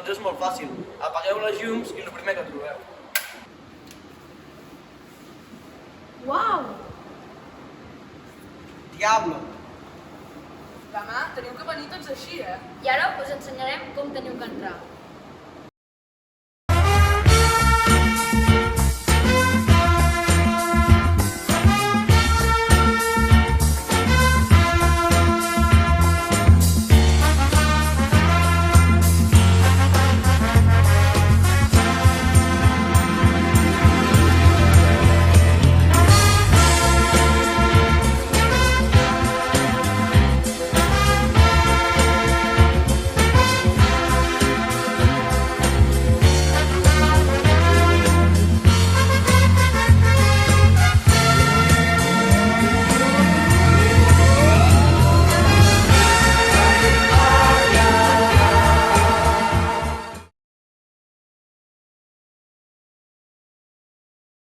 Doncs és molt fàcil. Apagueu les llums i el primer que trobeu. Uau! Diablo! Demà teniu que venir tots així, I ara us ensenyarem com teniu que entrar.